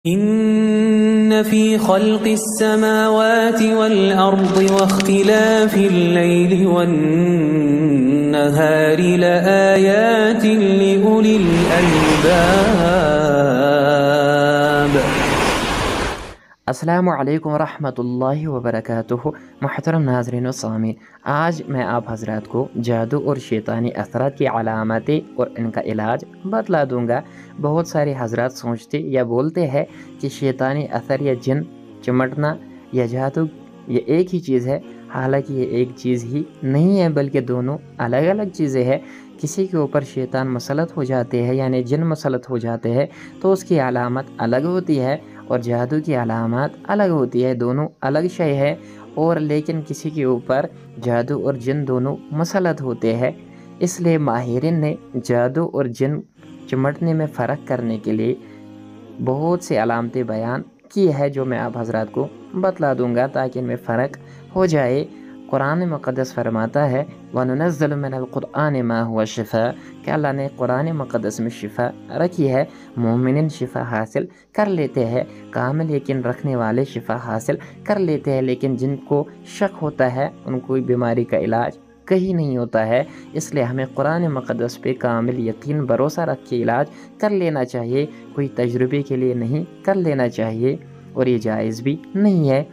إن في خلق السماوات والأرض واختلاف الليل والنهار لآيات لأولي الألباب۔ अस्सलामु अलैकुम वरहमतुल्लाहि वबरकातुहु। मुहतरम नाज़रीन व सामीन, आज मैं आप हज़रात को जादू और शैतानी असरात की अलामतें और इनका इलाज बतला दूंगा। बहुत सारे हज़रात सोचते या बोलते हैं कि शैतानी असर या जिन चिमटना या जादू ये एक ही चीज़ है। हालांकि ये एक चीज़ ही नहीं है, बल्कि दोनों अलग अलग चीज़ें हैं। किसी के ऊपर शैतान मुसलत हो जाते हैं यानी जिन मुसलत हो जाते हैं तो उसकी अलामत अलग होती है और जादू की अलामत अलग होती है। दोनों अलग शय है और लेकिन किसी के ऊपर जादू और जिन दोनों मुसलत होते हैं। इसलिए माहिरीन ने जादू और जिन चिमटने में फ़र्क करने के लिए बहुत से अलामतें बयान की है, जो मैं आप हज़रात को बतला दूंगा ताकि इनमें फ़र्क हो जाए। कुरान मुक़द्दस फरमाता है वनुनज़्ज़िलु मिनल क़ुरआनि मा हुवा शिफ़ा, कि अल्लाह ने कुरान मुक़द्दस में शिफ़ा रखी है। मोमिन शिफ़ा हासिल कर लेते हैं, कामिल यकीन रखने वाले शिफ़ा हासिल कर लेते हैं, लेकिन जिनको शक होता है उनको बीमारी का इलाज कहीं नहीं होता है। इसलिए हमें कुरान मुक़द्दस पे कामिल यकीन भरोसा रख के इलाज कर लेना चाहिए, कोई तजुर्बे के लिए नहीं कर लेना चाहिए और ये जायज़ भी नहीं है।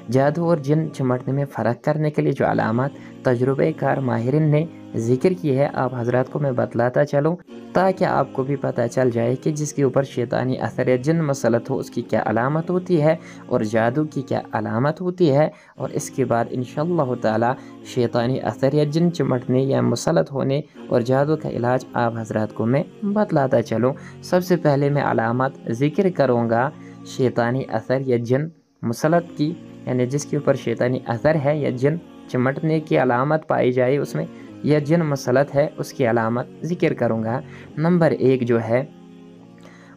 जादू और जिन चिमटने में फ़र्क करने के लिए जो अलामत तजुर्बे कार माहिरीन ने ज़िक्र की है, आप हज़रात को मैं बतलाता चलूँ ताकि आपको भी पता चल जाए कि जिसके ऊपर शैतानी असर या जिन मसलत हो उसकी क्या अलामत होती है और जादू की क्या अलामत होती है। और इसके बाद इंशाअल्लाह ताला शैतानी असर या जिन चिमटने या मसलत होने और जादू का इलाज आप हज़रात को मैं बतलाता चलूँ। सबसे पहले मैं अलामत ज़िक्र करूँगा शैतानी असर या जिन मसलत की, यानी जिसके ऊपर शैतानी असर है या जिन चिमटने की अलामत पाई जाए उसमें या जिन मसलत है उसकी अलामत ज़िक्र करूँगा। नंबर 1 जो है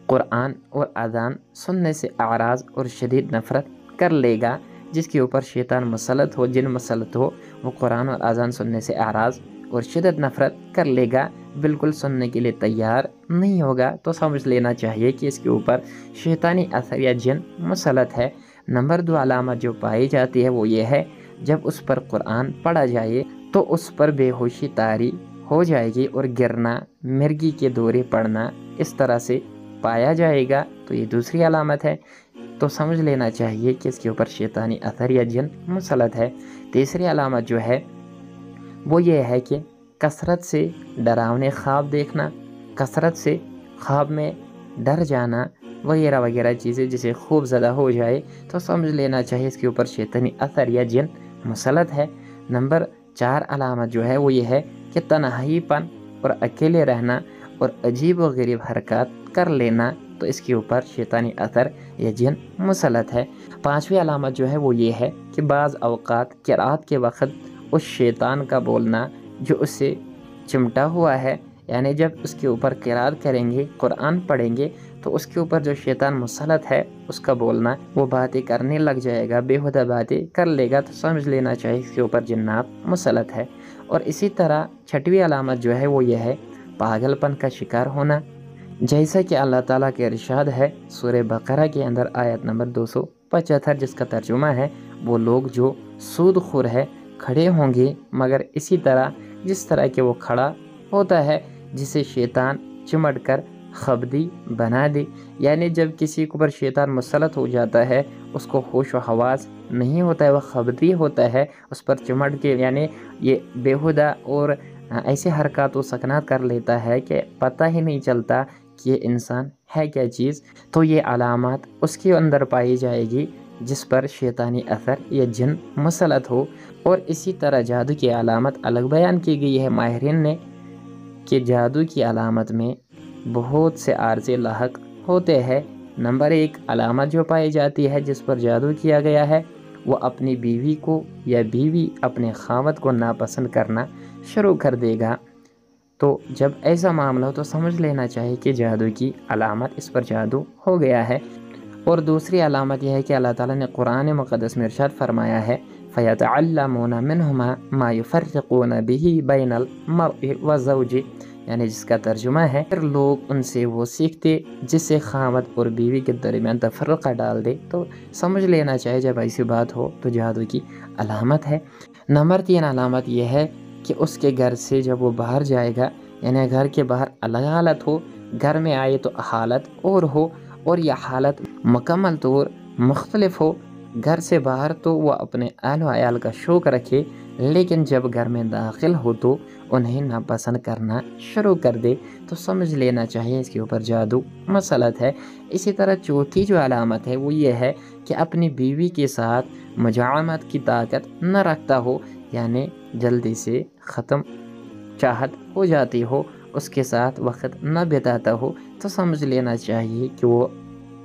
कुरान और अज़ान सुनने से आराज़ और शदीद नफ़रत कर लेगा। जिसके ऊपर शैतान मसलत हो, जिन मसलत हो, वो कुरान और अज़ान सुनने से आराज़ और शदीद नफ़रत कर लेगा, बिल्कुल सुनने के लिए तैयार नहीं होगा। तो समझ लेना चाहिए कि इसके ऊपर शैतानी असर या जिन मसलत है। नंबर 2 अलामत जो पाई जाती है वो ये है, जब उस पर कुरान पढ़ा जाए तो उस पर बेहोशी तारी हो जाएगी और गिरना, मिर्गी के दौरे पड़ना इस तरह से पाया जाएगा। तो ये दूसरी अलामत है। तो समझ लेना चाहिए कि इसके ऊपर शैतानी असर या जिन मुसलत है। तीसरी अलामत जो है वो ये है कि कसरत से डरावने ख्वाब देखना, कसरत से ख्वाब में डर जाना वगैरह वगैरह चीज़ें जिसे खूब ज़्यादा हो जाए, तो समझ लेना चाहिए इसके ऊपर शैतानी असर या जिन मुसलत है। नंबर 4 अलामत जो है वो ये है कि तन्हाईपन और अकेले रहना और अजीब व गरीब हरकत कर लेना, तो इसके ऊपर शैतानी असर या जिन मुसलत है। 5वीं अलामत जो है वो ये है कि बाज़ अवक़ात क़िराअत के वक़्त उस शैतान का बोलना जो उससे चिमटा हुआ है, यानी जब उसके ऊपर क़िराअत करेंगे, कुरान पढ़ेंगे, तो उसके ऊपर जो शैतान मुसलत है उसका बोलना, वो बातें करने लग जाएगा, बेहुदा बातें कर लेगा, तो समझ लेना चाहिए इसके ऊपर जिन्नात मुसलत है। और इसी तरह 6वीं अलामत जो है वो ये है पागलपन का शिकार होना, जैसा कि अल्लाह ताला के इरशाद है सूरह बकरा के अंदर आयत नंबर 275, जिसका तर्जुमा है वो लोग जो सूदखोर है खड़े होंगे मगर इसी तरह जिस तरह के वो खड़ा होता है, जिसे शैतान चिमट कर खबदी बना दे। यानी जब किसी के ऊपर शैतान मुसलत हो जाता है उसको होश व हवास नहीं होता है, वह खबदी होता है, उस पर चिमट के यानी ये बेहुदा और ऐसे हरकत व सकनात कर लेता है कि पता ही नहीं चलता कि ये इंसान है क्या चीज़। तो ये अलामत उसके अंदर पाई जाएगी जिस पर शैतानी असर या जिन मुसलत हो। और इसी तरह जादू की अलामत अलग बयान की गई है माहिरीन ने कि जादू की अलामत में बहुत से आर्ज़े लाहक होते हैं। नंबर 1 अलामत जो पाई जाती है जिस पर जादू किया गया है, वो अपनी बीवी को या बीवी अपने खावत को नापसंद करना शुरू कर देगा। तो जब ऐसा मामला हो तो समझ लेना चाहिए कि जादू की अलामत, इस पर जादू हो गया है। और दूसरी अलामत यह है कि अल्लाह ताला ने कुरान मुक़द्दस में इरशाद फरमाया है फ़यतअल्लमूना मिन्हुमा मा युफ़र्रिक़ूना बिही बैनल मर्इ व ज़ौजी, यानी जिसका तर्जुमा है फिर लोग उनसे वो सीखते जिससे खामद और बीवी के दरमियान तफर्रुक़ डाल दे, तो समझ लेना चाहिए जब ऐसी बात हो तो जादू की अलामत है। नंबर 3 अलामत यह है कि उसके घर से जब वो बाहर जाएगा, यानी घर के बाहर अलग हालत हो, घर में आए तो हालत और हो, और यह हालत मुकम्मल तौर मुख्तलिफ हो। घर से बाहर तो वह अपने अहल व अयाल का शौक़ रखे, लेकिन जब घर में दाखिल हो तो उन्हें नापसंद करना शुरू कर दे, तो समझ लेना चाहिए इसके ऊपर जादू मसलत है। इसी तरह चौथी जो अलामत है वो ये है कि अपनी बीवी के साथ मुजामत की ताकत न रखता हो, यानी जल्दी से ख़त्म चाहत हो जाती हो, उसके साथ वक्त न बिताता हो, तो समझ लेना चाहिए कि वो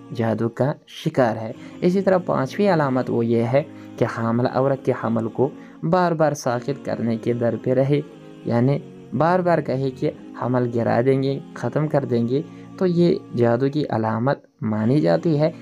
जादू का शिकार है। इसी तरह 5वीं अलामत वो ये है कि हामिला औरत के हमल को बार बार साकित करने के दर पे रहे, यानी बार बार कहे कि हमल गिरा देंगे, ख़त्म कर देंगे, तो ये जादू की अलामत मानी जाती है।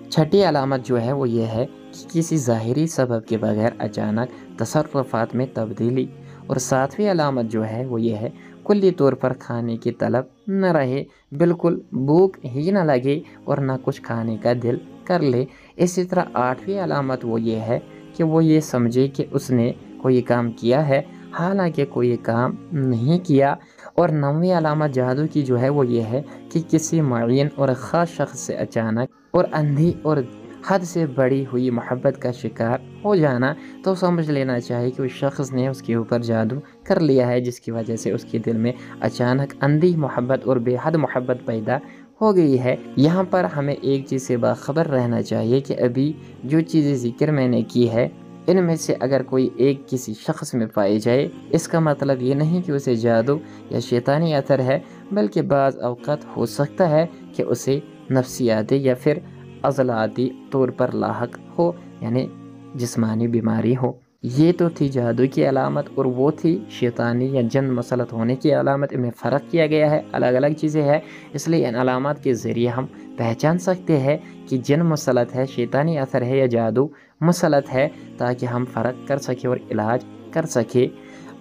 6ठी अलामत जो है वो ये है कि किसी ज़ाहिरी सबब के बगैर अचानक तसर्रुफ़ात में तब्दीली। और 7वीं अलामत जो है वो ये है कुल्ली तौर पर खाने की तलब न रहे, बिल्कुल भूख ही न लगे और न कुछ खाने का दिल कर ले। इसी तरह 8वीं अलामत वो ये है कि वो ये समझे कि उसने कोई काम किया है हालांकि कोई काम नहीं किया। और 9वीं अलामत जादू की जो है वो ये है कि किसी मुअय्यन और ख़ास शख्स से अचानक और अंधी और हद से बड़ी हुई मोहब्बत का शिकार हो जाना, तो समझ लेना चाहिए कि उस शख्स ने उसके ऊपर जादू कर लिया है, जिसकी वजह से उसके दिल में अचानक अंधी मोहब्बत और बेहद मोहब्बत पैदा हो गई है। यहाँ पर हमें एक चीज़ से बाखबर रहना चाहिए कि अभी जो चीज़ें ज़िक्र मैंने की है इनमें से अगर कोई एक किसी शख्स में पाई जाए, इसका मतलब ये नहीं कि उसे जादू या शैतानी असर है, बल्कि बाज़ औक़ात हो सकता है कि उसे नफ्सियाती या फिर अज़लाती तौर पर लाहक हो, यानी जिस्मानी बीमारी हो। ये तो थी जादू की अलामत और वो थी शैतानी या जन मसलत होने की अलामत। इनमें फ़र्क किया गया है, अलग अलग चीज़ें हैं, इसलिए इन अलामत के ज़रिए हम पहचान सकते हैं कि जन मसलत है, शैतानी असर है या जादू मसलत है, ताकि हम फ़र्क कर सकें और इलाज कर सकें।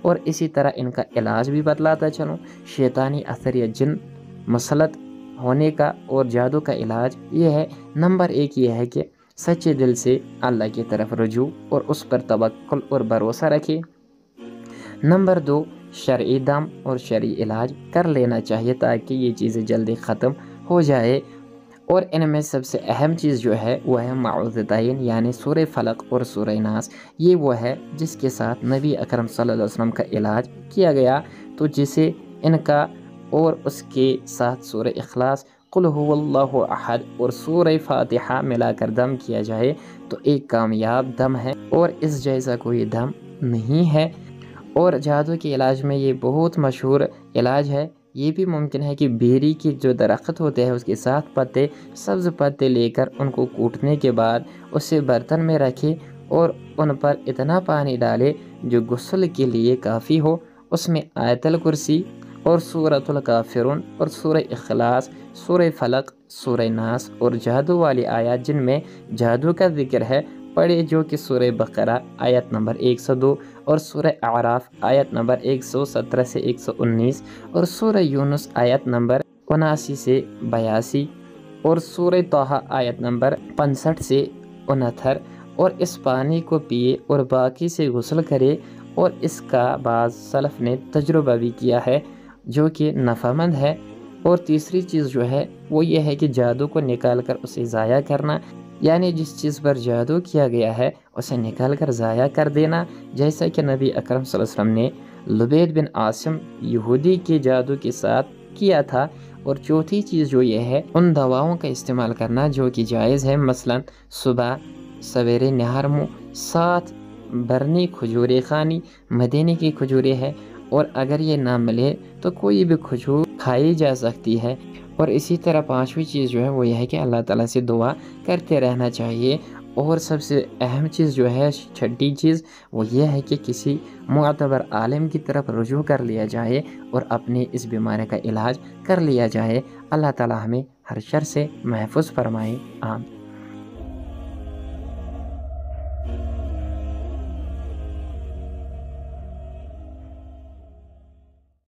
और इसी तरह इनका इलाज भी बतलाता चलूँ। शैतानी असर या जन मसलत होने का और जादू का इलाज ये है, नंबर 1 ये है कि सच्चे दिल से अल्लाह की तरफ रुजू और उस पर तवक्कुल और भरोसा रखें। नंबर 2 शरई दम और शरई इलाज कर लेना चाहिए ताकि ये चीज़ें जल्दी ख़त्म हो जाए। और इनमें सबसे अहम चीज़ जो है वह है माउज़तैन, यानी सूरह फलक और सूरह नास। ये वो है जिसके साथ नबी अकरम सल्लल्लाहु अलैहि वसल्लम का इलाज किया गया, तो जिसे इनका और उसके साथ सूरह इखलास, कुल हुवल्लाहु अहद और सूरह फातिहा मिलाकर दम किया जाए तो एक कामयाब दम है और इस जैसा कोई दम नहीं है। और जादू के इलाज में ये बहुत मशहूर इलाज है। ये भी मुमकिन है कि बेरी के जो दरख्त होते हैं उसके साथ पत्ते, सब्ज़ पत्ते लेकर उनको कूटने के बाद उसे बर्तन में रखें और उन पर इतना पानी डालें जो गुस्ल के लिए काफ़ी हो। उसमें आयतल कुर्सी और सूरतुल काफिरून और सूरह इखलास, सूरह फलक, सूरह नास और जादू वाली आयत जिनमें जादू का जिक्र है पढ़े, जो कि सूरह बकरा आयत नंबर 102 और सूरह आराफ आयत नंबर 117 से 119 और सूरह यूनुस आयत नंबर 79 से 82 और सूरह तोहा आयत नंबर 65 से 69। और इस पानी को पिए और बाकी से गुस्ल करे। और इसका बाज़ सलफ़ ने तजुर्बा भी किया है जो कि नफ़ामंद है। और तीसरी चीज़ जो है वो ये है कि जादू को निकाल कर उसे ज़ाया करना, यानी जिस चीज़ पर जादू किया गया है उसे निकाल कर ज़ाया कर देना, जैसा कि नबी अकरम सल्लल्लाहु अलैहि वसल्लम ने लुबैद बिन आसिम यहूदी के जादू के साथ किया था। और चौथी चीज़ जो ये है उन दवाओं का इस्तेमाल करना जो कि जायज़ है, मसलन सुबह सवेरे नहर मुँह, 7 बरनी खजूरें खानी, मदीने की खजूरें हैं, और अगर ये ना मिले तो कोई भी खजूर खाई जा सकती है। और इसी तरह 5वीं चीज़ जो है वो यह है कि अल्लाह ताला से दुआ करते रहना चाहिए। और सबसे अहम चीज़ जो है 6ठी चीज़ वो ये है कि किसी मुअतबर आलिम की तरफ रुजू कर लिया जाए और अपनी इस बीमारी का इलाज कर लिया जाए। अल्लाह ताला हमें हर शर से महफूज फरमाए। आमीन।